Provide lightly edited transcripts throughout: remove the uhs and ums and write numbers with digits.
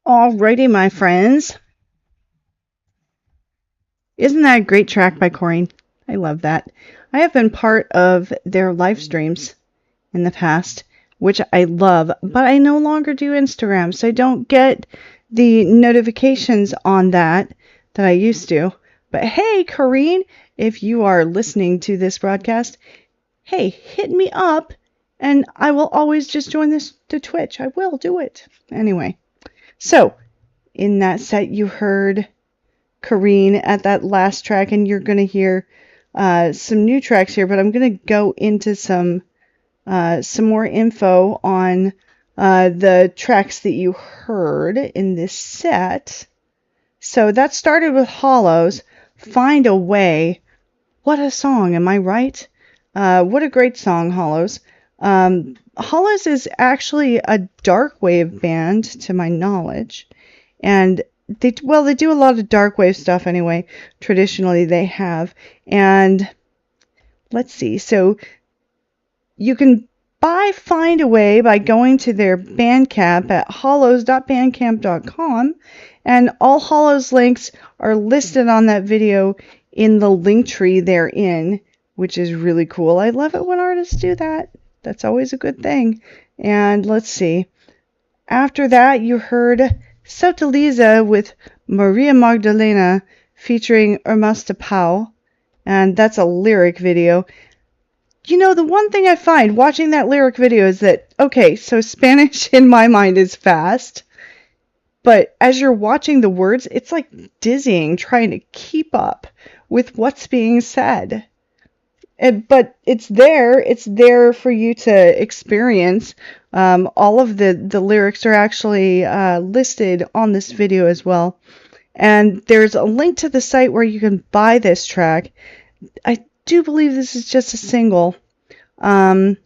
Alrighty, my friends. Isn't that a great track by Corrine? I love that. I have been part of their live streams in the past, which I love, but I no longer do Instagram, so I don't get the notifications on that I used to. But hey, Corrine, if you are listening to this broadcast, hey, hit me up, and I will always just join the Twitch. I will do it. Anyway, so in that set, you heard Corrine at that last track, and you're going to hear some new tracks here, but I'm going to go into some more info on the tracks that you heard in this set. So that started with Hollows, Find a Way. What a song, am I right? What a great song, Hollows. Hollows is actually a dark wave band, to my knowledge, and they do a lot of dark wave stuff anyway. Traditionally, they have. And let's see. So you can buy Find a Way by going to their Bandcamp at hollows.bandcamp.com, and all Hollows links are listed on that video in the link tree they're in, which is really cool. I love it when artists do that. That's always a good thing. And let's see. After that, you heard Destabilize with Maria Magdalena featuring Ermasta Pau, and that's a lyric video. You know, the one thing I find watching that lyric video is that, okay, so Spanish in my mind is fast, but as you're watching the words, it's like dizzying trying to keep up with what's being said. But it's there for you to experience. All of the lyrics are actually listed on this video as well. And there's a link to the site where you can buy this track. I do believe this is just a single. Let's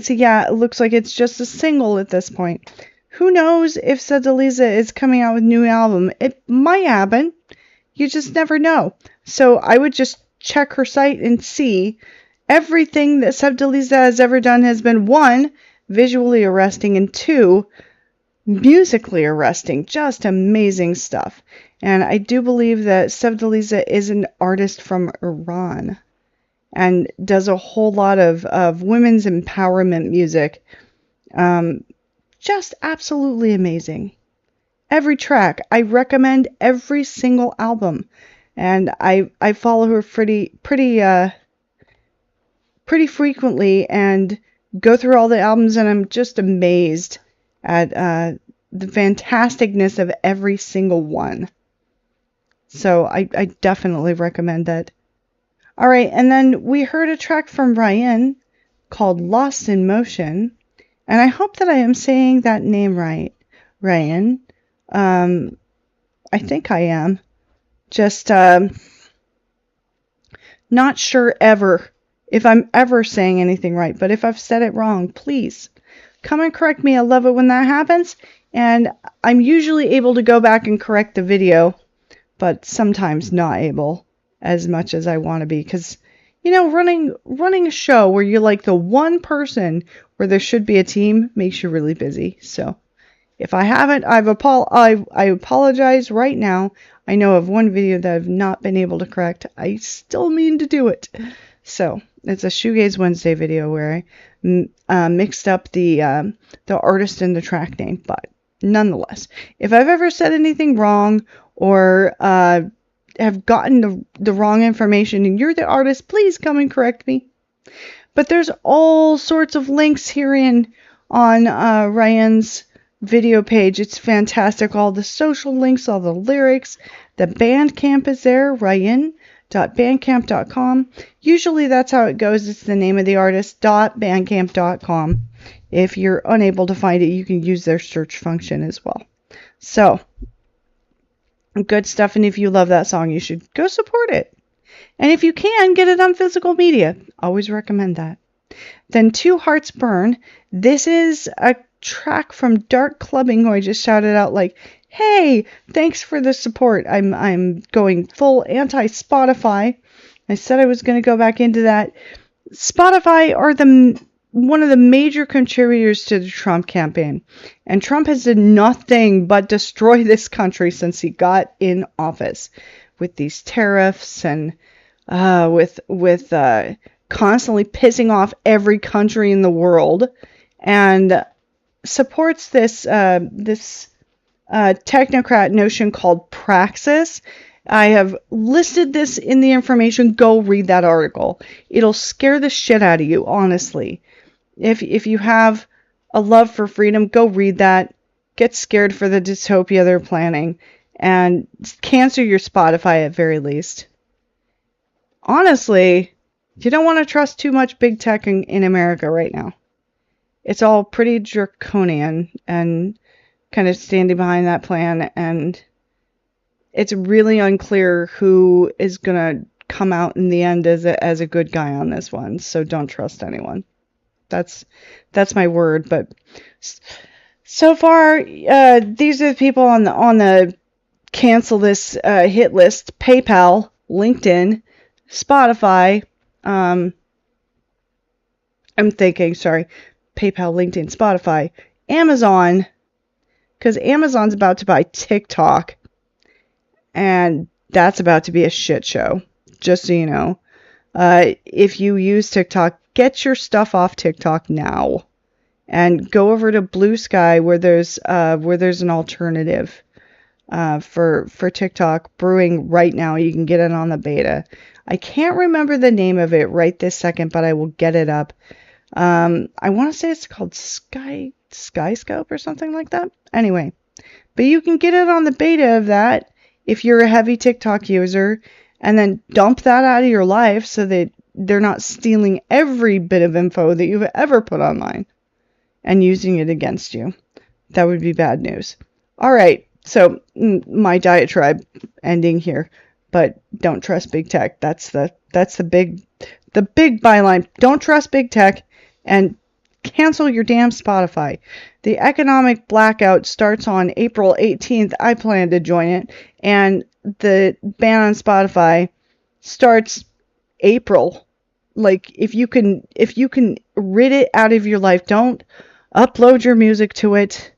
see. Yeah, it looks like it's just a single at this point. Who knows if Destabilize is coming out with a new album? It might happen. You just never know. So I would just check her site and see. Everything that Destabilize has ever done has been, 1, visually arresting, and 2, musically arresting. Just amazing stuff. And I do believe that Destabilize is an artist from Iran and does a whole lot of women's empowerment music. Just absolutely amazing. Every track. I recommend every single album. And I follow her pretty frequently and go through all the albums, and I'm just amazed at the fantasticness of every single one. So I definitely recommend that. Alright, and then we heard a track from Ryan called Lost in Motion. And I hope that I am saying that name right, Ryan. I think I am. Just not sure if I'm ever saying anything right, but if I've said it wrong, please come and correct me. I love it when that happens, and I'm usually able to go back and correct the video, but sometimes not able as much as I want to be, because, you know, running a show where you're like the one person where there should be a team makes you really busy. So if I haven't, I apologize right now. I know of one video that I've not been able to correct. I still mean to do it. So it's a Shoegaze Wednesday video where I mixed up the artist and the track name. But nonetheless, if I've ever said anything wrong or have gotten the wrong information and you're the artist, please come and correct me. But there's all sorts of links here on Ryan's video page. It's fantastic. All the social links, all the lyrics, the Bandcamp is there, ryan.bandcamp.com. Usually that's how it goes. It's the name of the artist, .bandcamp.com. If you're unable to find it, you can use their search function as well. So, good stuff. And if you love that song, you should go support it. And if you can, get it on physical media. Always recommend that. Then Two Hearts Burn. This is a track from Dark Clubbing, who I just shouted out like, hey, thanks for the support. I'm going full anti-Spotify. I said I was going to go back into that. Spotify are the one of the major contributors to the Trump campaign. And Trump has done nothing but destroy this country since he got in office with these tariffs and with constantly pissing off every country in the world, and supports this technocrat notion called praxis. I have listed this in the information. Go read that article. It'll scare the shit out of you, honestly. If you have a love for freedom, go read that. Get scared for the dystopia they're planning, and cancel your Spotify at very least. Honestly, you don't want to trust too much big tech in America right now. It's all pretty draconian and kind of standing behind that plan, and it's really unclear who is going to come out in the end as a good guy on this one. So don't trust anyone. That's my word. But so far, these are the people on the cancel this hit list: PayPal, LinkedIn, Spotify. I'm thinking, sorry, PayPal, LinkedIn, Spotify, Amazon, because Amazon's about to buy TikTok, and that's about to be a shit show, just so you know. If you use TikTok, get your stuff off TikTok now, and go over to Blue Sky where there's an alternative for TikTok brewing right now. You can get it on the beta. I can't remember the name of it right this second, but I will get it up. I want to say it's called Skyscope or something like that. Anyway, but you can get it on the beta of that if you're a heavy TikTok user, and then dump that out of your life so that they're not stealing every bit of info that you've ever put online and using it against you. That would be bad news. All right, so my diatribe ending here, but don't trust big tech. That's the big byline. Don't trust big tech, and cancel your damn Spotify. The economic blackout starts on April 18th. I plan to join it, and the ban on Spotify starts April. Like, if you can rid it out of your life, don't upload your music to it.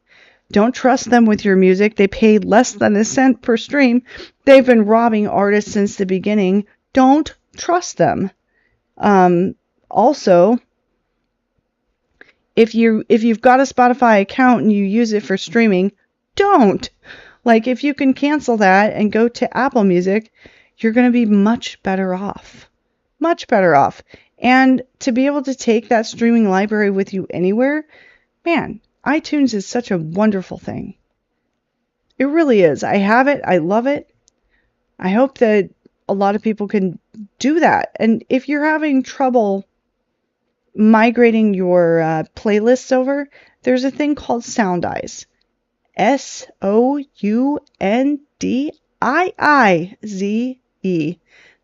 Don't trust them with your music. They pay less than a cent per stream. They've been robbing artists since the beginning. Don't trust them. Also, if you've got a Spotify account and you use it for streaming, don't. Like, if you can cancel that and go to Apple Music, you're going to be much better off. Much better off. And to be able to take that streaming library with you anywhere, man, iTunes is such a wonderful thing. It really is. I have it. I love it. I hope that a lot of people can do that. And if you're having trouble migrating your playlists over, there's a thing called Soundize. Soundiize.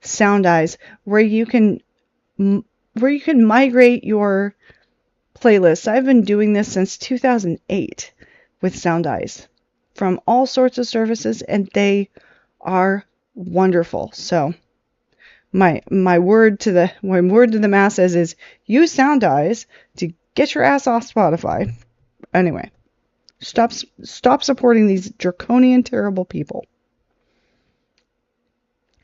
Soundize, where you can migrate your playlists. I've been doing this since 2008 with Soundize from all sorts of services, and they are wonderful. So my word to the masses is use Soundize to get your ass off Spotify. Anyway, stop supporting these draconian, terrible people.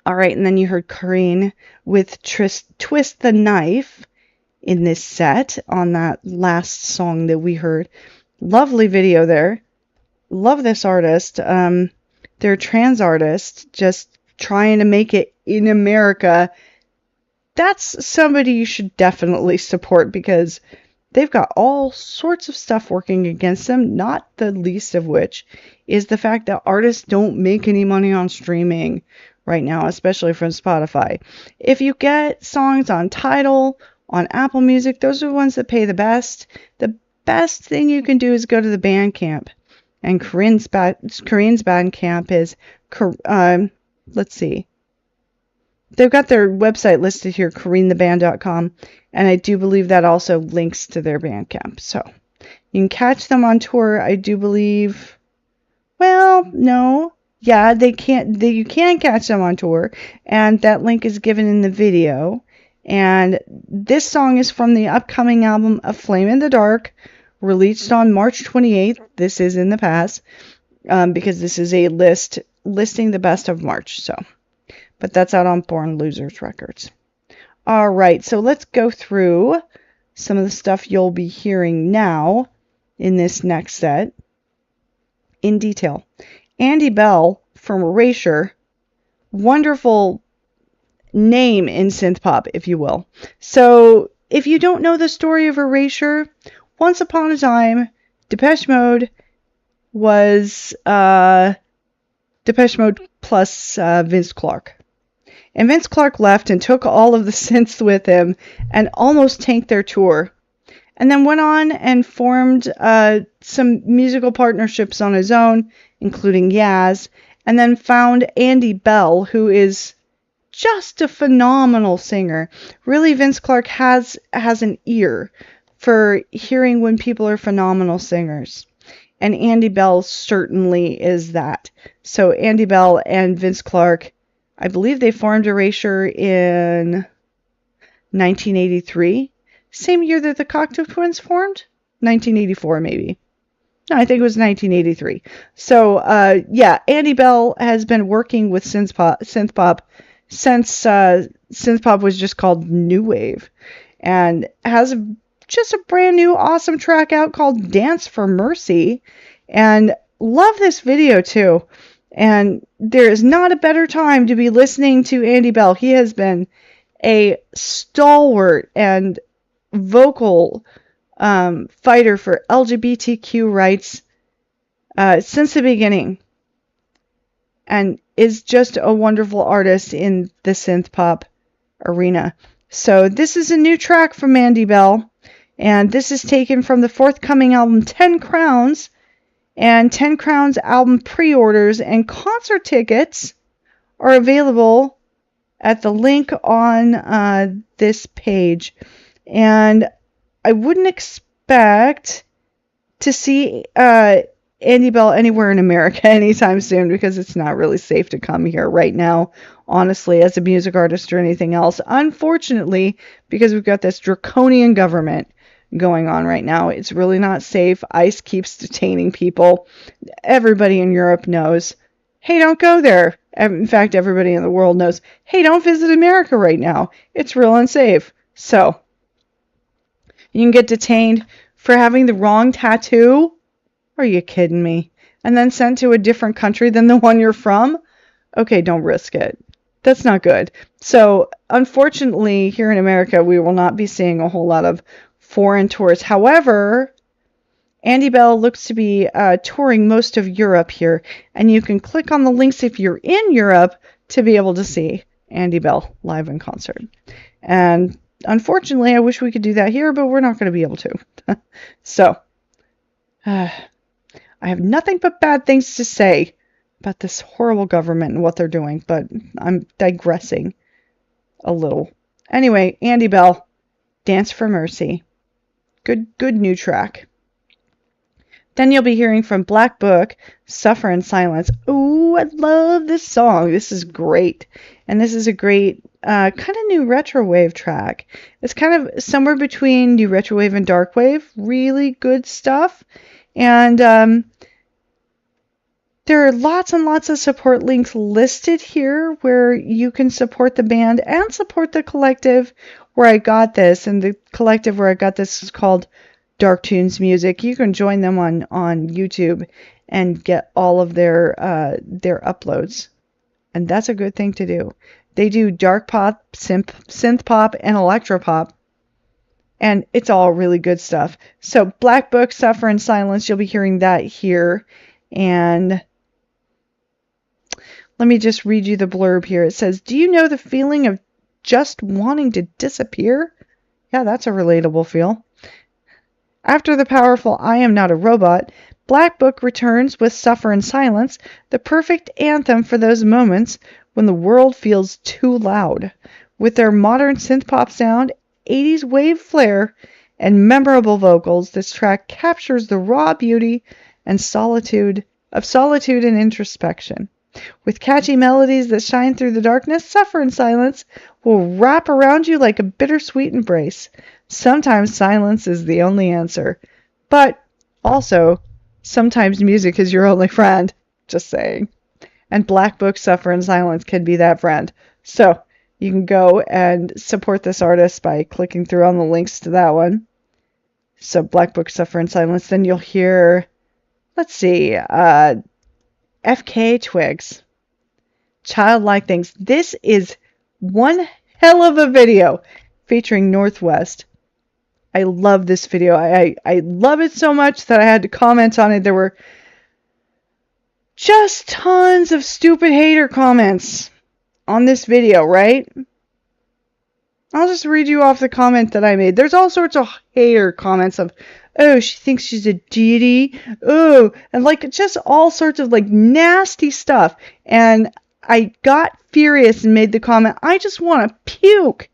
All right, and then you heard Kareen with Twist the Knife in this set on that last song that we heard. Lovely video there. Love this artist. They're a trans artist just trying to make it in America. That's somebody you should definitely support, because they've got all sorts of stuff working against them, not the least of which is the fact that artists don't make any money on streaming right now, especially from Spotify. If you get songs on Tidal, on Apple Music, those are the ones that pay the best. The best thing you can do is go to the Bandcamp. And Kareen's Bandcamp is, let's see. They've got their website listed here, KareenTheBand.com, and I do believe that also links to their Bandcamp. So you can catch them on tour, I do believe. Well, no. Yeah, you can catch them on tour, and that link is given in the video. And this song is from the upcoming album A Flame in the Dark, released on March 28th. This is in the past, because this is a listing the best of March. So, but that's out on Born Losers Records. All right, so let's go through some of the stuff you'll be hearing now in this next set in detail. Andy Bell from Erasure, wonderful name in synth pop, if you will. So if you don't know the story of Erasure, once upon a time, Depeche Mode was Depeche Mode plus Vince Clarke. And Vince Clarke left and took all of the synths with him and almost tanked their tour. And then went on and formed some musical partnerships on his own, including Yaz, and then found Andy Bell, who is just a phenomenal singer. Really, Vince Clarke has an ear for hearing when people are phenomenal singers. And Andy Bell certainly is that. So Andy Bell and Vince Clarke, I believe they formed Erasure in 1983. Same year that the Cocteau Twins formed? 1984 maybe. No, I think it was 1983. So, Andy Bell has been working with synth pop since synth pop was just called New Wave, and has just a brand new awesome track out called Dance for Mercy, and love this video too. And there is not a better time to be listening to Andy Bell. He has been a stalwart and vocal fighter for LGBTQ rights since the beginning, and is just a wonderful artist in the synth pop arena. So this is a new track from Andy Bell, and this is taken from the forthcoming album 10 Crowns, and 10 Crowns album pre-orders and concert tickets are available at the link on this page. And I wouldn't expect to see Andy Bell anywhere in America anytime soon, because it's not really safe to come here right now, honestly, as a music artist or anything else. Unfortunately, because we've got this draconian government going on right now, it's really not safe. ICE keeps detaining people. Everybody in Europe knows, hey, don't go there. In fact, everybody in the world knows, hey, don't visit America right now. It's real unsafe. So, you can get detained for having the wrong tattoo? Are you kidding me? And then sent to a different country than the one you're from? Okay, don't risk it. That's not good. So, unfortunately, here in America, we will not be seeing a whole lot of foreign tours. However, Andy Bell looks to be touring most of Europe here, and you can click on the links if you're in Europe to be able to see Andy Bell live in concert. And unfortunately, I wish we could do that here, but we're not going to be able to. So, I have nothing but bad things to say about this horrible government and what they're doing, but I'm digressing a little. Anyway, Andy Bell, Dance for Mercy. Good new track. Then you'll be hearing from Black Book, Suffer in Silence. Ooh, I love this song. This is great. And this is a great kind of new retro wave track. It's kind of somewhere between new retro wave and dark wave. Really good stuff. And there are lots and lots of support links listed here where you can support the band and support the collective where I got this. And the collective where I got this is called Dark Tunes Music. You can join them on YouTube and get all of their uploads. And that's a good thing to do. They do dark pop, synth pop, and electro pop. And it's all really good stuff. So Black Book, Suffer in Silence, you'll be hearing that here. And let me just read you the blurb here. It says, do you know the feeling of just wanting to disappear? Yeah, that's a relatable feel. After the powerful I Am Not a Robot, Black Book returns with Suffer in Silence, the perfect anthem for those moments when the world feels too loud. With their modern synth-pop sound, 80s wave flair, and memorable vocals, this track captures the raw beauty and solitude and introspection. With catchy melodies that shine through the darkness, Suffer in Silence will wrap around you like a bittersweet embrace. Sometimes silence is the only answer. But also, sometimes music is your only friend. Just saying. And Black Book Suffer in Silence can be that friend. So, you can go and support this artist by clicking through on the links to that one. So, Black Book Suffer in Silence. Then you'll hear, let's see, FKA Twigs. Childlike Things. This is one hell of a video featuring Northwest. I love this video. I love it so much that I had to comment on it. There were just tons of stupid hater comments on this video, right? I'll just read you off the comment that I made. There's all sorts of hater comments of, oh, she thinks she's a deity. Oh, and like just all sorts of like nasty stuff. And I got furious and made the comment, I just want to puke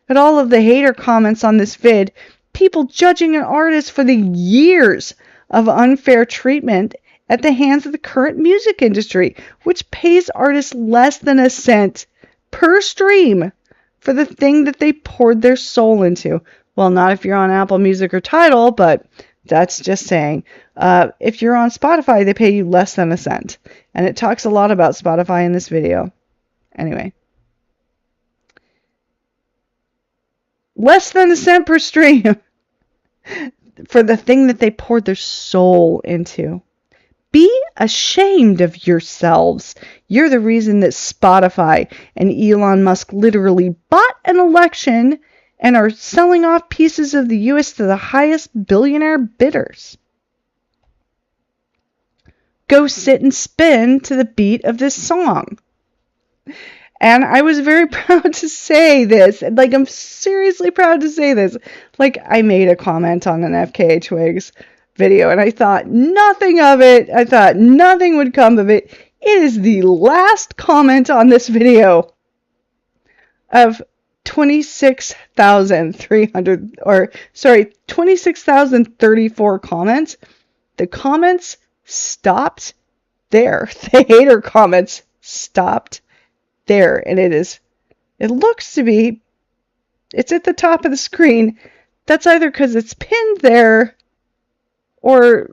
at all of the hater comments on this vid. People judging an artist for the years of unfair treatment at the hands of the current music industry, which pays artists less than a cent per stream for the thing that they poured their soul into. Well, not if you're on Apple Music or Tidal, but that's just saying. If you're on Spotify, they pay you less than a cent. And it talks a lot about Spotify in this video. Anyway. Less than a cent per stream for the thing that they poured their soul into. Be ashamed of yourselves. You're the reason that Spotify and Elon Musk literally bought an election and are selling off pieces of the U.S. to the highest billionaire bidders. Go sit and spin to the beat of this song. And I was very proud to say this. Like, I'm seriously proud to say this. Like, I made a comment on an FKA Twigs video, and I thought nothing of it. I thought nothing would come of it. It is the last comment on this video of 26,034 comments. The comments stopped there. The hater comments stopped there, and it looks to be, it's at the top of the screen. That's either because it's pinned there or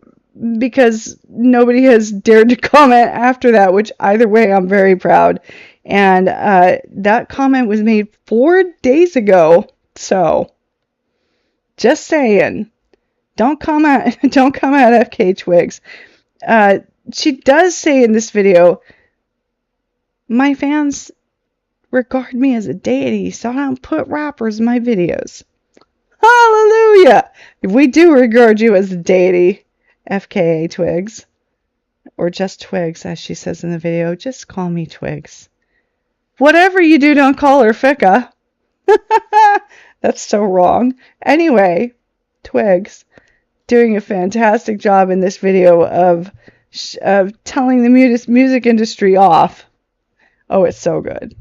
because nobody has dared to comment after that, which either way I'm very proud. And that comment was made 4 days ago, so just saying, don't come at FK Twigs. She does say in this video, my fans regard me as a deity, so I don't put rappers in my videos. Hallelujah! We do regard you as a deity, FKA Twigs. Or just Twigs, as she says in the video. Just call me Twigs. Whatever you do, don't call her Ficka. That's so wrong. Anyway, Twigs doing a fantastic job in this video of telling the music industry off. Oh, it's so good.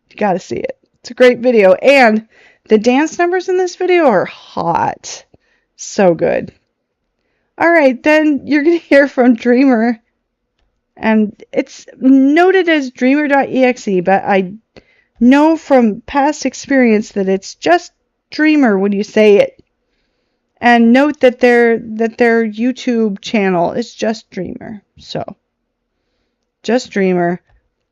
You gotta see it. It's a great video. And the dance numbers in this video are hot. So good. Alright, then you're going to hear from Dreamer. And it's noted as dreamer.exe, but I know from past experience that it's just Dreamer when you say it. And note that their YouTube channel is just Dreamer. So, just Dreamer.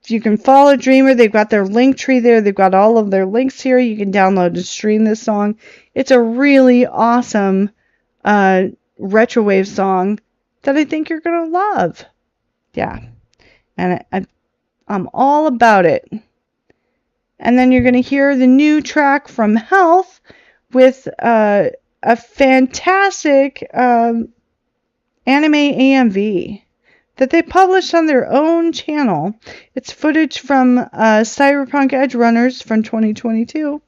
You can follow Dreamer. They've got their link tree there. They've got all of their links here. You can download and stream this song. It's a really awesome retrowave song that I think you're going to love. Yeah. And I'm all about it. And then you're going to hear the new track from Health with a fantastic anime AMV that they published on their own channel. It's footage from Cyberpunk Edge Runners from 2022.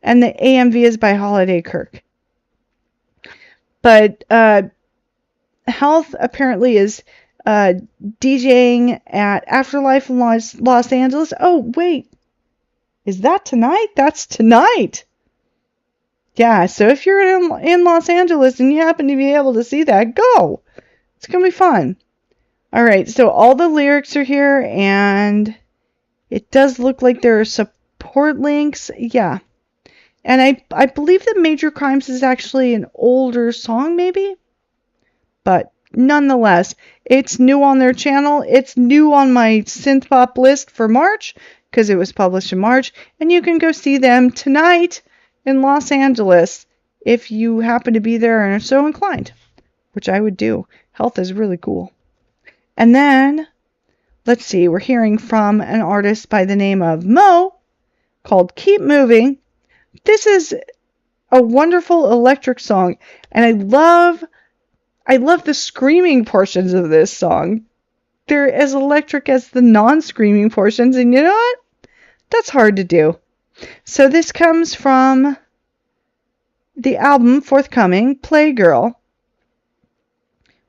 And the AMV is by Holiday Kirk. But Health apparently is DJing at Afterlife in Los Angeles. Oh, wait. Is that tonight? That's tonight. Yeah, so if you're in Los Angeles and you happen to be able to see that, go. It's going to be fun. All right, so all the lyrics are here, and it does look like there are support links. Yeah. And I believe that Major Crimes is actually an older song, maybe? But nonetheless, it's new on their channel. It's new on my synth pop list for March, because it was published in March. And you can go see them tonight in Los Angeles if you happen to be there and are so inclined, which I would do. Health is really cool. And then, let's see, we're hearing from an artist by the name of Mo called Keep Moving. This is a wonderful electric song, and I love the screaming portions of this song. They're as electric as the non-screaming portions, and you know what? That's hard to do. So this comes from the album forthcoming, Playgirl,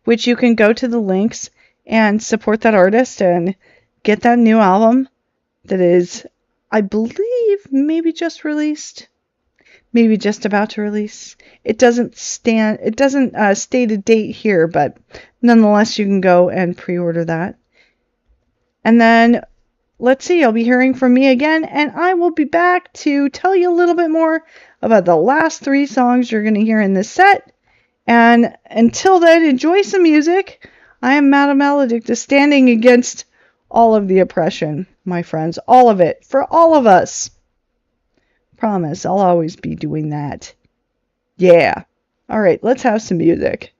which you can go to the links and support that artist and get that new album that is, I believe, maybe just released, maybe just about to release. It doesn't state a date here, but nonetheless, you can go and pre-order that. And then, let's see, you'll be hearing from me again, and I will be back to tell you a little bit more about the last 3 songs you're going to hear in this set. And until then, enjoy some music. I am MmeMaledicta, standing against all of the oppression, my friends. All of it. For all of us. Promise, I'll always be doing that. Yeah. Alright, let's have some music.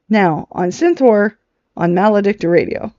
Now, on Synthwar, on MmeMaledicta Radio.